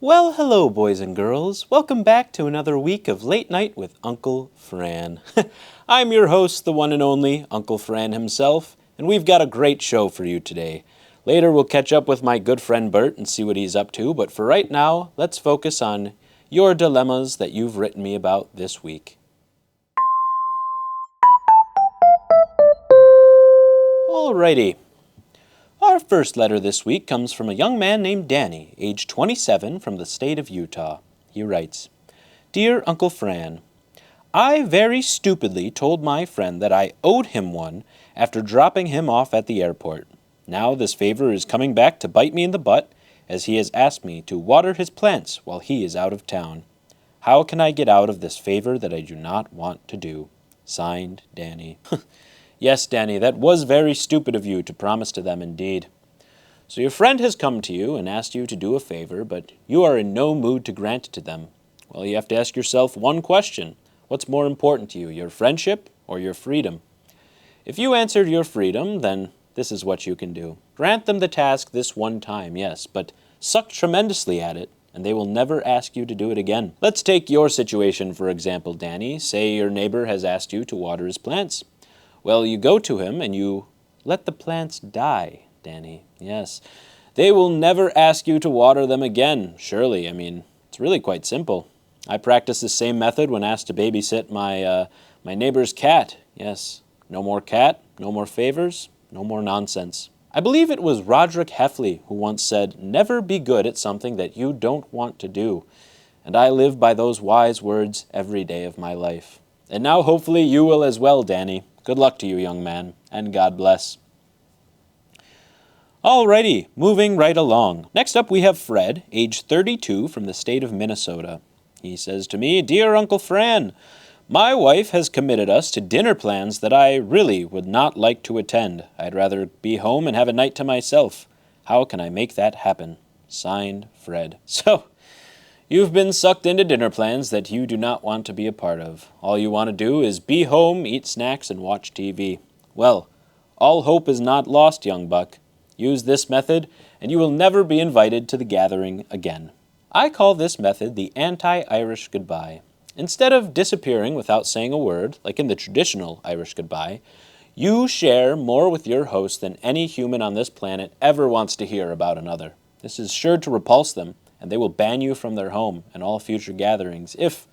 Well, hello, boys and girls. Welcome back to another week of Late Night with Uncle Fran. I'm your host, the one and only Uncle Fran himself, and we've got a great show for you today. Later, we'll catch up with my good friend Bert and see what he's up to, but for right now, let's focus on your dilemmas that you've written me about this week. Alrighty. Our first letter this week comes from a young man named Danny, age 27, from the state of Utah. He writes, Dear Uncle Fran, I very stupidly told my friend that I owed him one after dropping him off at the airport. Now this favor is coming back to bite me in the butt, as he has asked me to water his plants while he is out of town. How can I get out of this favor that I do not want to do? Signed, Danny. Yes, Danny, that was very stupid of you to promise to them indeed. So your friend has come to you and asked you to do a favor, but you are in no mood to grant it to them. Well, you have to ask yourself one question. What's more important to you, your friendship or your freedom? If you answered your freedom, then this is what you can do. Grant them the task this one time, yes, but suck tremendously at it, and they will never ask you to do it again. Let's take your situation, for example, Danny. Say your neighbor has asked you to water his plants. Well, you go to him and you let the plants die, Danny. Yes. They will never ask you to water them again, surely. I mean, it's really quite simple. I practice the same method when asked to babysit my neighbor's cat. Yes. No more cat, no more favors, no more nonsense. I believe it was Roderick Heffley who once said, never be good at something that you don't want to do. And I live by those wise words every day of my life. And now hopefully you will as well, Danny. Good luck to you, young man, and God bless. Alrighty, moving right along. Next up we have Fred, age 32, from the state of Minnesota. He says to me, Dear Uncle Fran, my wife has committed us to dinner plans that I really would not like to attend. I'd rather be home and have a night to myself. How can I make that happen? Signed, Fred. So, you've been sucked into dinner plans that you do not want to be a part of. All you want to do is be home, eat snacks, and watch TV. Well, all hope is not lost, young buck. Use this method, and you will never be invited to the gathering again. I call this method the anti-Irish goodbye. Instead of disappearing without saying a word, like in the traditional Irish goodbye, you share more with your host than any human on this planet ever wants to hear about another. This is sure to repulse them, and they will ban you from their home and all future gatherings, if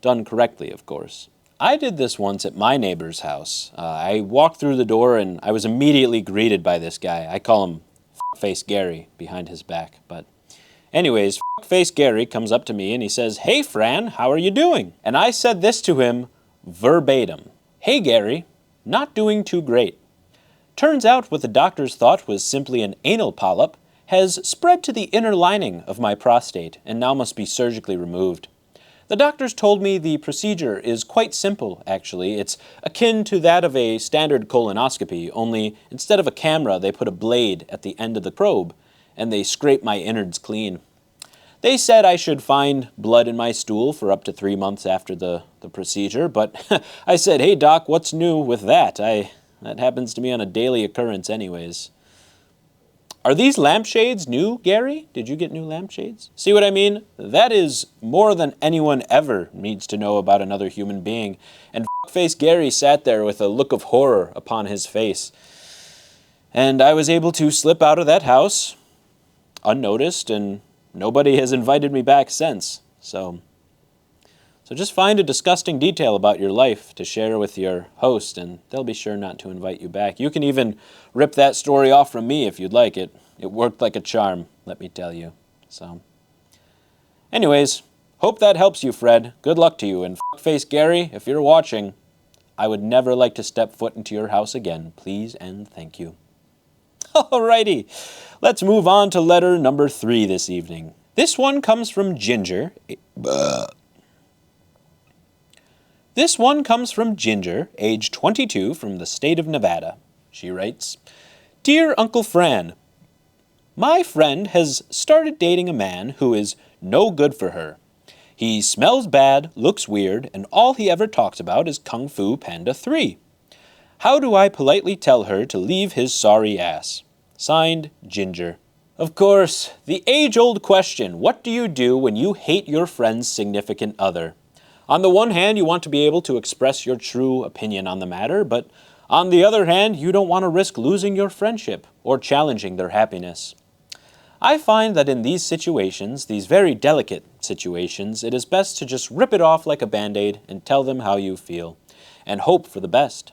done correctly, of course. I did this once at my neighbor's house. I walked through the door, and I was immediately greeted by this guy. I call him F***Face Gary behind his back. But anyways, F***Face Gary comes up to me, and he says, Hey, Fran, how are you doing? And I said this to him verbatim. Hey, Gary, not doing too great. Turns out what the doctors thought was simply an anal polyp has spread to the inner lining of my prostate and now must be surgically removed. The doctors told me the procedure is quite simple, actually. It's akin to that of a standard colonoscopy, only instead of a camera, they put a blade at the end of the probe, and they scrape my innards clean. They said I should find blood in my stool for up to 3 months after the procedure, but I said, hey, doc, what's new with that? That happens to me on a daily occurrence anyways. Are these lampshades new, Gary? Did you get new lampshades? See what I mean? That is more than anyone ever needs to know about another human being. And F***Face Gary sat there with a look of horror upon his face. And I was able to slip out of that house unnoticed, and nobody has invited me back since. So just find a disgusting detail about your life to share with your host, and they'll be sure not to invite you back. You can even rip that story off from me if you'd like it. It worked like a charm, let me tell you. So, anyways, hope that helps you, Fred. Good luck to you. And F***Face Gary, if you're watching, I would never like to step foot into your house again. Please and thank you. Alrighty, let's move on to letter number 3 this evening. This one comes from Ginger. This one comes from Ginger, age 22, from the state of Nevada. She writes, Dear Uncle Fran, my friend has started dating a man who is no good for her. He smells bad, looks weird, and all he ever talks about is Kung Fu Panda 3. How do I politely tell her to leave his sorry ass? Signed, Ginger. Of course, the age-old question, what do you do when you hate your friend's significant other? On the one hand, you want to be able to express your true opinion on the matter, but on the other hand, you don't want to risk losing your friendship or challenging their happiness. I find that in these situations, these very delicate situations, it is best to just rip it off like a Band-Aid and tell them how you feel, and hope for the best.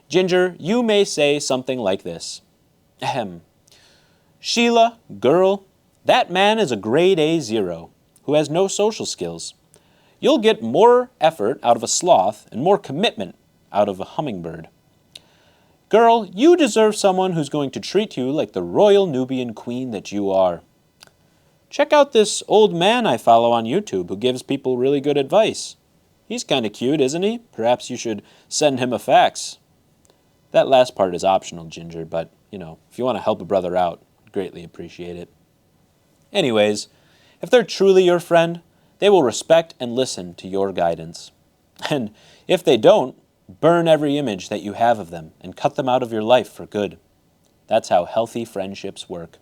Ginger, you may say something like this. Ahem. Sheila, girl, that man is a grade A zero, who has no social skills. You'll get more effort out of a sloth and more commitment out of a hummingbird. Girl, you deserve someone who's going to treat you like the royal Nubian queen that you are. Check out this old man I follow on YouTube who gives people really good advice. He's kind of cute, isn't he? Perhaps you should send him a fax. That last part is optional, Ginger, but, if you want to help a brother out, greatly appreciate it. Anyways, if they're truly your friend, they will respect and listen to your guidance. And if they don't, burn every image that you have of them and cut them out of your life for good. That's how healthy friendships work.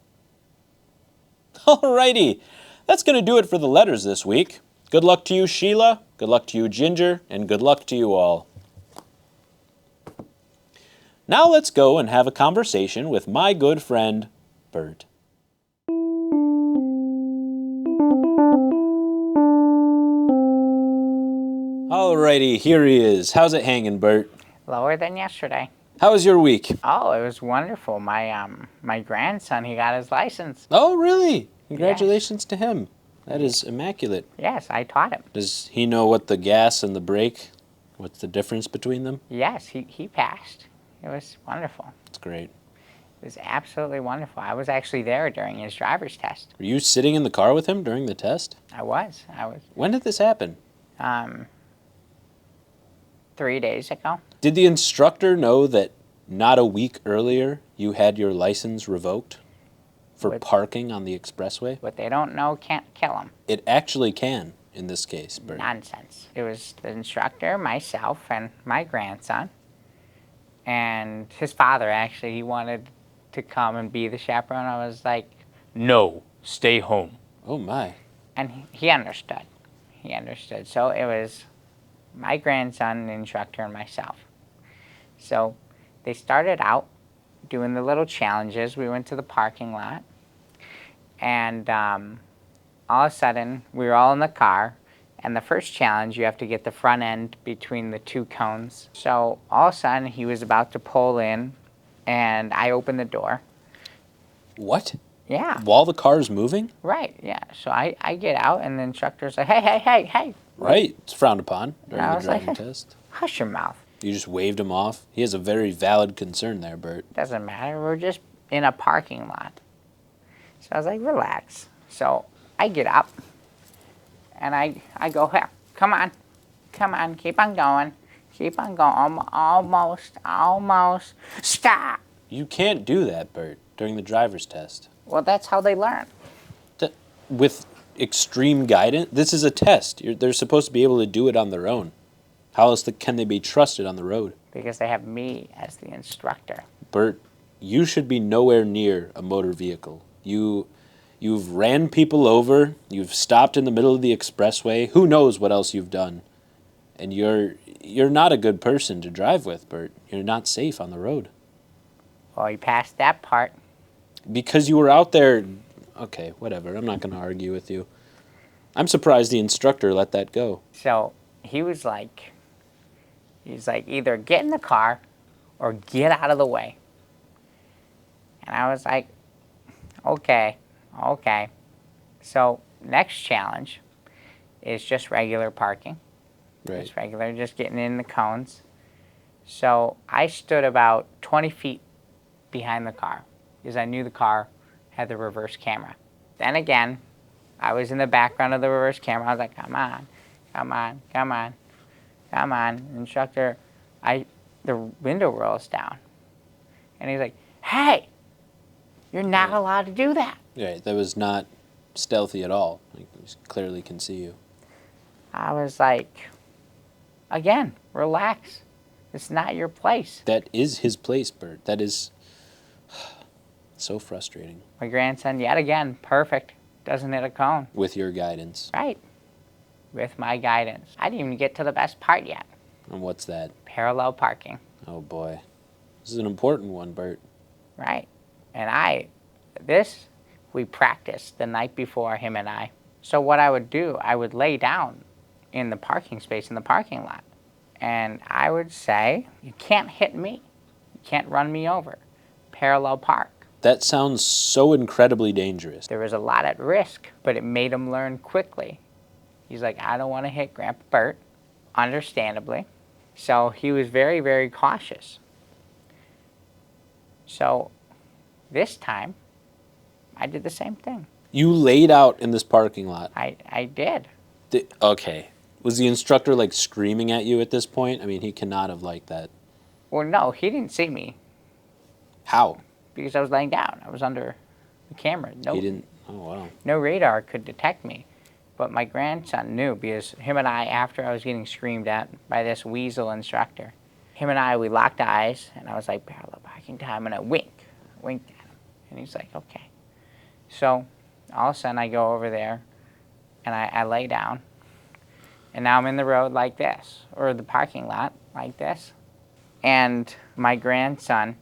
Alrighty, that's going to do it for the letters this week. Good luck to you, Sheila, good luck to you, Ginger, and good luck to you all. Now let's go and have a conversation with my good friend, Bert. Alrighty, here he is. How's it hanging, Bert? Lower than yesterday. How was your week? Oh, it was wonderful. My grandson, he got his license. Oh, really? Congratulations to him. That is immaculate. Yes, I taught him. Does he know what the gas and the brake, what's the difference between them? Yes, he passed. It was wonderful. That's great. It was absolutely wonderful. I was actually there during his driver's test. Were you sitting in the car with him during the test? I was. When did this happen? 3 days ago. Did the instructor know that not a week earlier you had your license revoked for parking on the expressway? What they don't know can't kill them. It actually can in this case, Bert. Nonsense. It was the instructor, myself, and my grandson. And his father, actually, he wanted to come and be the chaperone. I was like, no, stay home. Oh, my. And he understood. He understood. So it was my grandson, the instructor, and myself. So they started out doing the little challenges. We went to the parking lot. And all of a sudden, we were all in the car. And the first challenge, you have to get the front end between the two cones. So all of a sudden, he was about to pull in, and I opened the door. What? Yeah. While the car's moving? Right, yeah. So I get out, and the instructor's like, hey. Right. It's frowned upon during the driving test. Hush your mouth. You just waved him off? He has a very valid concern there, Bert. Doesn't matter. We're just in a parking lot. So I was like, relax. So I get up, and I go, here, come on, keep on going, almost, stop. You can't do that, Bert, during the driver's test. Well, that's how they learn. With extreme guidance? This is a test. They're supposed to be able to do it on their own. How else can they be trusted on the road? Because they have me as the instructor. Bert, you should be nowhere near a motor vehicle. You've ran people over, you've stopped in the middle of the expressway, who knows what else you've done. And you're not a good person to drive with, Bert. You're not safe on the road. Well, you passed that part. Because you were out there. Okay, whatever. I'm not going to argue with you. I'm surprised the instructor let that go. So he's like, either get in the car or get out of the way. And I was like, okay. So next challenge is just regular parking. Right. Just regular, just getting in the cones. So I stood about 20 feet behind the car because I knew the car had the reverse camera. Then again, I was in the background of the reverse camera. I was like, come on. Instructor, the window rolls down. And he's like, hey, you're not allowed to do that. Right, that was not stealthy at all. Like, we clearly can see you. I was like, again, relax. It's not your place. That is his place, Bert. That is so frustrating. My grandson, yet again, perfect. Doesn't hit a cone. With your guidance. Right. With my guidance. I didn't even get to the best part yet. And what's that? Parallel parking. Oh boy. This is an important one, Bert. Right. And we practiced the night before, him and I. So what I would do, I would lay down in the parking space in the parking lot. And I would say, you can't hit me. You can't run me over. Parallel park. That sounds so incredibly dangerous. There was a lot at risk, but it made him learn quickly. He's like, I don't want to hit Grandpa Bert, understandably. So he was very, very cautious. So this time, I did the same thing. You laid out in this parking lot. I did. Okay. Was the instructor like screaming at you at this point? I mean, he cannot have liked that. Well, no, he didn't see me How? because I was laying down. I was under the camera. He didn't. Oh, wow. No radar could detect me. But my grandson knew because him and I, after I was getting screamed at by this weasel instructor, him and I, we locked eyes, and I was like, parallel parking time, and I winked at him. And he's like, okay. So all of a sudden I go over there, and I lay down, and now I'm in the road like this, or the parking lot like this. And my grandson,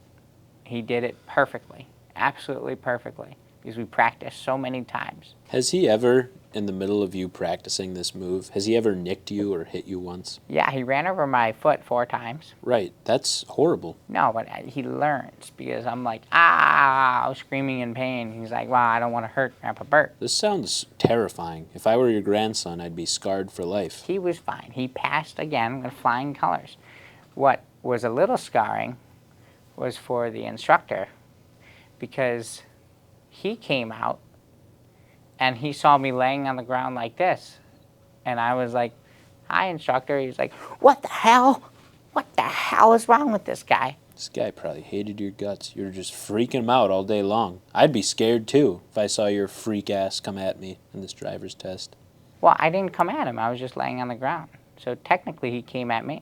he did it perfectly, absolutely perfectly, because we practiced so many times. Has he ever, in the middle of you practicing this move, has he ever nicked you or hit you once? Yeah, he ran over my foot 4 times. Right. That's horrible. No, but he learns because I'm like, I was screaming in pain. He's like, wow, I don't want to hurt Grandpa Bert. This sounds terrifying. If I were your grandson, I'd be scarred for life. He was fine. He passed again with flying colors. What was a little scarring was for the instructor because he came out and he saw me laying on the ground like this. And I was like, hi, instructor. He's like, what the hell? What the hell is wrong with this guy? This guy probably hated your guts. You were just freaking him out all day long. I'd be scared too if I saw your freak ass come at me in this driver's test. Well, I didn't come at him. I was just laying on the ground. So technically he came at me.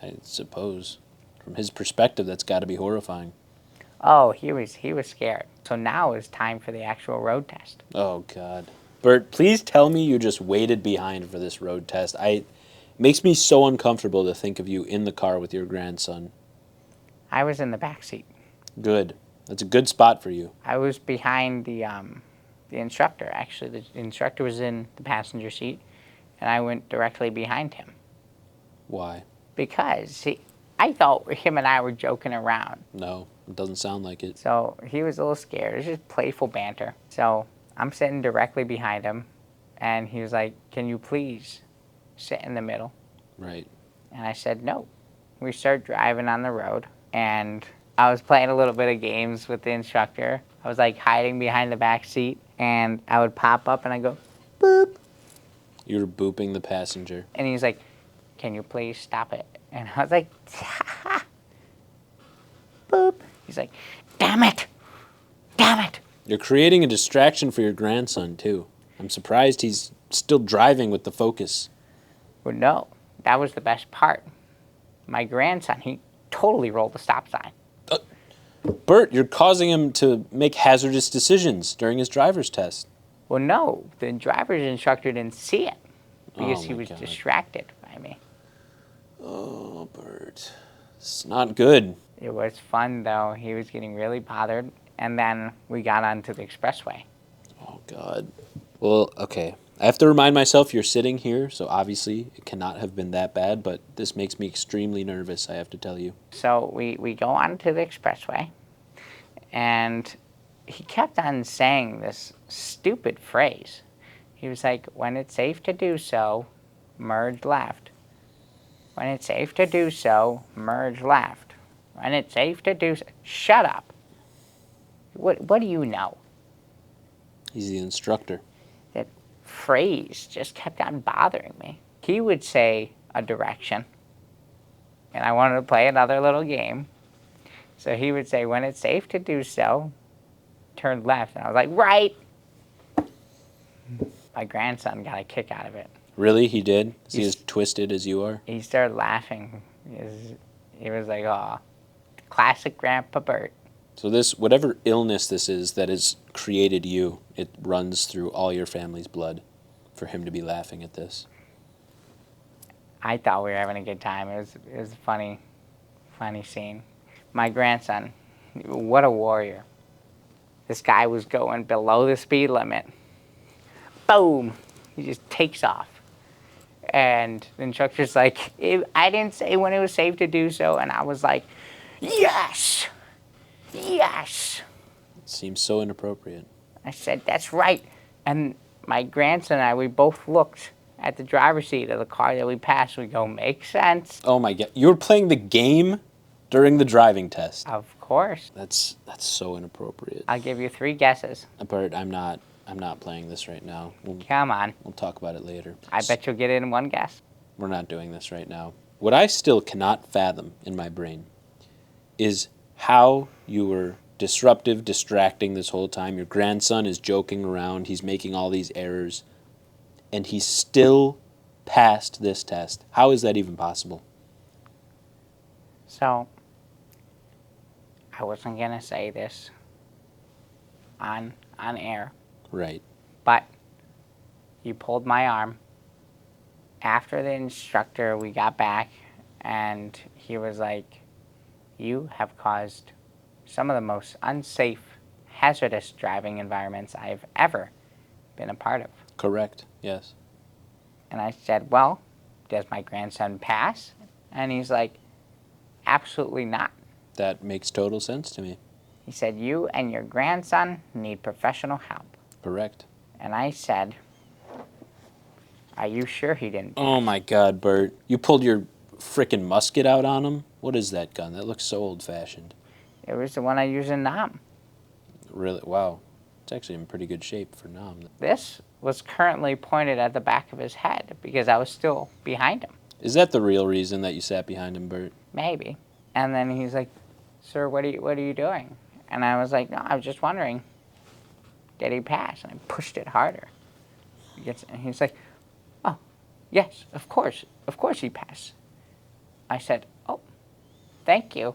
I suppose. From his perspective, that's got to be horrifying. Oh, he was scared. So now it's time for the actual road test. Oh, God. Bert, please tell me you just waited behind for this road test. It makes me so uncomfortable to think of you in the car with your grandson. I was in the back seat. Good. That's a good spot for you. I was behind the instructor, actually. The instructor was in the passenger seat, and I went directly behind him. Why? Because I thought him and I were joking around. No, it doesn't sound like it. So he was a little scared. It was just playful banter. So I'm sitting directly behind him, and he was like, can you please sit in the middle? Right. And I said, no. We started driving on the road, and I was playing a little bit of games with the instructor. I was like hiding behind the back seat, and I would pop up and I go, boop. You were booping the passenger. And he's like, can you please stop it? And I was like, boop. He's like, damn it. Damn it. You're creating a distraction for your grandson, too. I'm surprised he's still driving with the focus. Well, no. That was the best part. My grandson, he totally rolled the stop sign. Bert, you're causing him to make hazardous decisions during his driver's test. Well, no. The driver's instructor didn't see it because he was distracted by me. Oh, Bert. It's not good. It was fun, though. He was getting really bothered. And then we got onto the expressway. Oh, God. Well, okay. I have to remind myself you're sitting here, so obviously it cannot have been that bad, but this makes me extremely nervous, I have to tell you. So we go onto the expressway, and he kept on saying this stupid phrase. He was like, when it's safe to do so, merge left. When it's safe to do so, merge left. When it's safe to do so... Shut up. What do you know? He's the instructor. That phrase just kept on bothering me. He would say a direction, and I wanted to play another little game. So he would say, when it's safe to do so, turn left. And I was like, right. My grandson got a kick out of it. Really? He did? Is he as twisted as you are? He started laughing. He was like, oh, classic Grandpa Bert. So this, whatever illness this is that has created you, it runs through all your family's blood for him to be laughing at this. I thought we were having a good time. It was a funny scene. My grandson, what a warrior. This guy was going below the speed limit. Boom! He just takes off. And the instructor's like, I didn't say when it was safe to do so. And I was like, yes! Yes! It seems so inappropriate. I said, that's right. And my grandson and I, we both looked at the driver's seat of the car that we passed. We go, makes sense. Oh my God. You were playing the game during the driving test. Of course. That's so inappropriate. I'll give you 3 guesses. Bert, I'm not playing this right now. Come on. We'll talk about it later. I bet you'll get it in 1 guess. We're not doing this right now. What I still cannot fathom in my brain is how you were disruptive, distracting this whole time. Your grandson is joking around. He's making all these errors. And he still passed this test. How is that even possible? So, I wasn't going to say this on air. Right. But you pulled my arm. After the instructor, we got back, and he was like, you have caused some of the most unsafe, hazardous driving environments I've ever been a part of. Correct. Yes. And I said, well, does my grandson pass? And he's like, absolutely not. That makes total sense to me. He said, you and your grandson need professional help. Correct. And I said, are you sure he didn't pass? Oh my God, Bert. You pulled your frickin' musket out on him? What is that gun? That looks so old-fashioned. It was the one I used in Nam. Really? Wow. It's actually in pretty good shape for Nam. This was currently pointed at the back of his head because I was still behind him. Is that the real reason that you sat behind him, Bert? Maybe. And then he's like, sir, what are you doing? And I was like, no, I was just wondering, did he pass? And I pushed it harder. And he's like, oh, yes, of course he passed. I said, oh, thank you.